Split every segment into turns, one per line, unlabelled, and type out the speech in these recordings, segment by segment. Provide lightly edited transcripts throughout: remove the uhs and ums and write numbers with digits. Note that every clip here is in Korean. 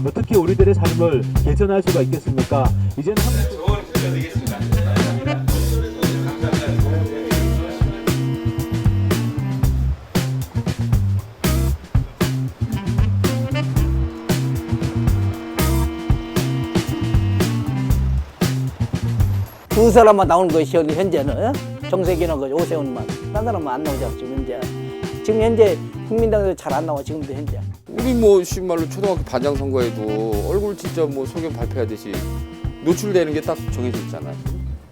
어떻게 우리들의 삶을 개선할 수가 있겠습니까? 이제는
좋은 기회가 되겠습니다.
두 사람만 나오는 것이 현재는 정세균하고 오세훈만. 딴 사람은 안 나오죠 지금 현재. 지금 현재 국민당에서 잘 안 나와 지금도 현재.
우리 뭐 신말로 초등학교 반장 선거에도 얼굴 진짜 뭐 소견 발표하듯이 노출되는 게 딱 정해져 있잖아.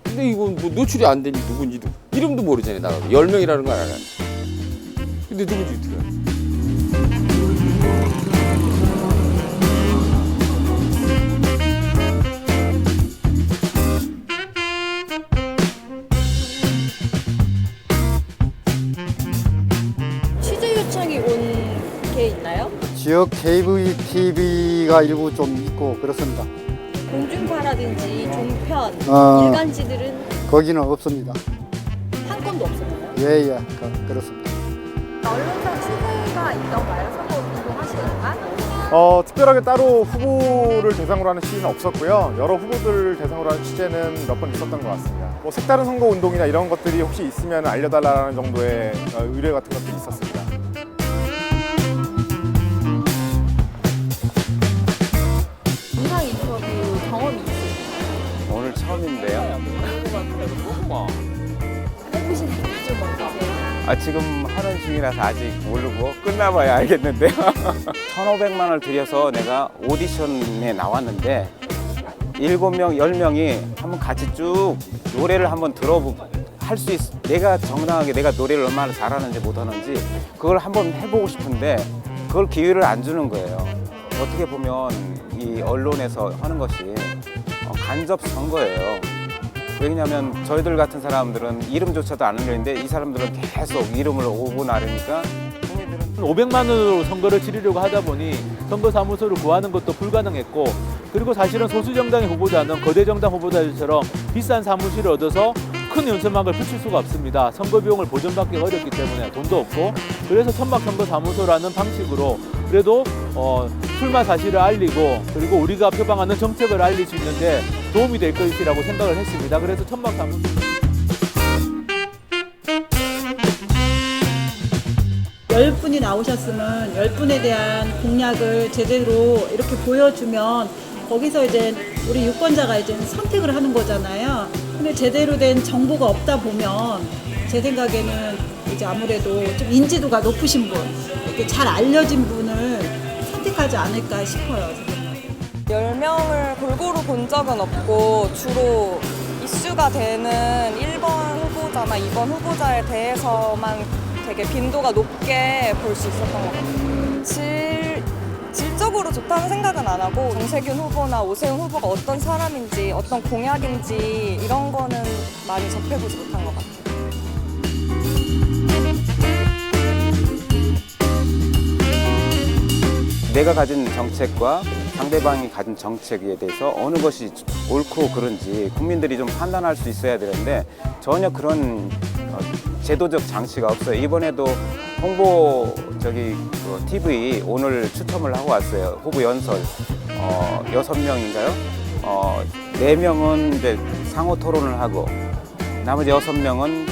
근데 이건 뭐 노출이 안 되니 누군지도 이름도 모르잖아요. 나가 10명이라는 걸 알아요. 근데 누군지 어떻게 알아?
취재 요청이 온 게 있나요?
지역 케이블 TV가 일부 좀 있고 그렇습니다.
공중파라든지 종편, 일간지들은
거기는 없습니다.
한 건도 없었나요?
예예, 그렇습니다.
언론사 취재가 있던가요? 선거 운동하시는 동안?
특별하게 따로 후보를 대상으로 하는 취재는 없었고요. 여러 후보들 대상으로 하는 취재는 몇 번 있었던 것 같습니다. 뭐 색다른 선거 운동이나 이런 것들이 혹시 있으면 알려달라는 정도의 의뢰 같은 것들이 있었습니다.
문상 인터뷰 경험이 있으세요?
오늘 처음인데요.
해보신 게 좀 어떠세요?
지금 하는 중이라서 아직 모르고 끝나봐야 알겠는데요. 1,500만 원을 들여서 내가 오디션에 나왔는데 7명, 10명이 한번 같이 쭉 노래를 한번 할 수 내가 정당하게 내가 노래를 얼마나 잘하는지 못하는지 그걸 한번 해보고 싶은데 그걸 기회를 안 주는 거예요. 어떻게 보면 이 언론에서 하는 것이 간접 선거예요. 왜냐하면 저희들 같은 사람들은 이름조차도 안 흘리는데 이 사람들은 계속 이름을 오고 나르니까 국민들은
500만 원으로 선거를 치르려고 하다 보니 선거 사무소를 구하는 것도 불가능했고, 그리고 사실은 소수 정당의 후보자는 거대 정당 후보자들처럼 비싼 사무실을 얻어서 큰 연설막을 붙일 수가 없습니다. 선거 비용을 보전받기가 어렵기 때문에 돈도 없고, 그래서 천막 선거 사무소라는 방식으로 그래도 출마 사실을 알리고 그리고 우리가 표방하는 정책을 알릴 수 있는데 도움이 될 것이라고 생각을 했습니다. 그래서 천막 사무소.
열 분이 나오셨으면 10분에 대한 공약을 제대로 이렇게 보여주면 거기서 이제 우리 유권자가 이제 선택을 하는 거잖아요. 근데 제대로 된 정보가 없다 보면 제 생각에는 이제 아무래도 좀 인지도가 높으신 분, 이렇게 잘 알려진 분을 선택하지 않을까 싶어요.
10명을 골고루 본 적은 없고 주로 이슈가 되는 1번 후보자나 2번 후보자에 대해서만 되게 빈도가 높게 볼 수 있었던 것 같아요. 질적으로 좋다는 생각은 안 하고 정세균 후보나 오세훈 후보가 어떤 사람인지 어떤 공약인지 이런 거는 많이 접해보지 못한 것 같아요.
내가 가진 정책과 상대방이 가진 정책에 대해서 어느 것이 옳고 그른지 국민들이 좀 판단할 수 있어야 되는데 전혀 그런 제도적 장치가 없어요. 이번에도 홍보 TV 오늘 추첨을 하고 왔어요. 후보 연설 6명인가요? 4명은 이제 상호 토론을 하고 나머지 6명은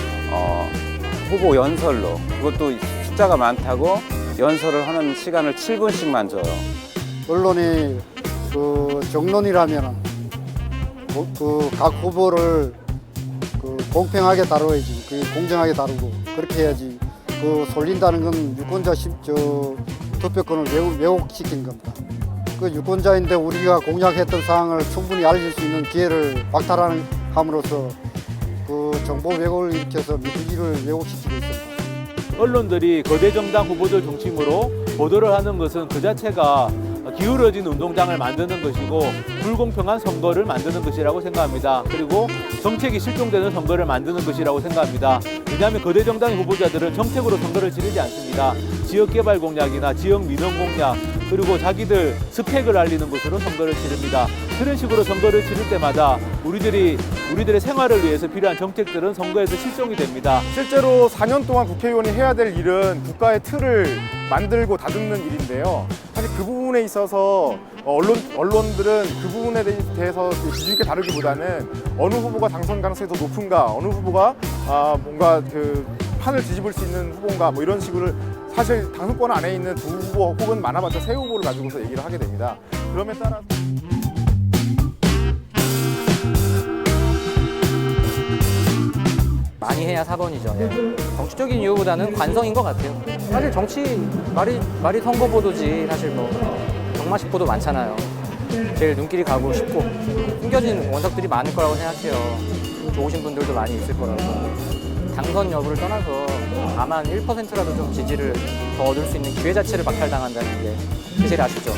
후보 연설로, 그것도 숫자가 많다고 연설을 하는 시간을 7분씩만 줘요.
언론이 정론이라면 각 후보를 공평하게 다뤄야지, 공정하게 다루고 그렇게 해야지. 솔린다는 건 유권자 투표권을 왜곡시키는 겁니다. 유권자인데 우리가 공약했던 사항을 충분히 알릴 수 있는 기회를 박탈함으로써 정보 왜곡을 일으켜서 민주주의를 왜곡시키고 있습니다.
언론들이 거대 정당 후보들 중심으로 보도를 하는 것은 그 자체가 기울어진 운동장을 만드는 것이고 불공평한 선거를 만드는 것이라고 생각합니다. 그리고 정책이 실종되는 선거를 만드는 것이라고 생각합니다. 왜냐하면 거대 정당의 후보자들은 정책으로 선거를 치르지 않습니다. 지역개발 공약이나 지역 민원 공약, 그리고 자기들 스펙을 알리는 것으로 선거를 치릅니다. 그런 식으로 선거를 치를 때마다 우리들의 생활을 위해서 필요한 정책들은 선거에서 실종이 됩니다.
실제로 4년 동안 국회의원이 해야 될 일은 국가의 틀을 만들고 다듬는 일인데요. 사실 그 부분에 있어서 언론들은 그 부분에 대해서 기준 있게 다루기보다는 어느 후보가 당선 가능성이 더 높은가, 어느 후보가 뭔가 그 판을 뒤집을 수 있는 후보인가 뭐 이런 식으로 사실 당선권 안에 있는 두 후보 혹은 많아봤자 세 후보를 가지고서 얘기를 하게 됩니다. 그럼에 따라
많이 해야 4번이죠. 예. 정치적인 이유보다는 관성인 것 같아요. 사실 정치 말이 선거 보도지 사실 뭐 정마식 보도 많잖아요. 제일 눈길이 가고 싶고 숨겨진 원석들이 많을 거라고 생각해요. 좋으신 분들도 많이 있을 거라고. 당선 여부를 떠나서 다만 1%라도 좀 지지를 더 얻을 수 있는 기회 자체를 박탈당한다는 게 제일 아쉽죠.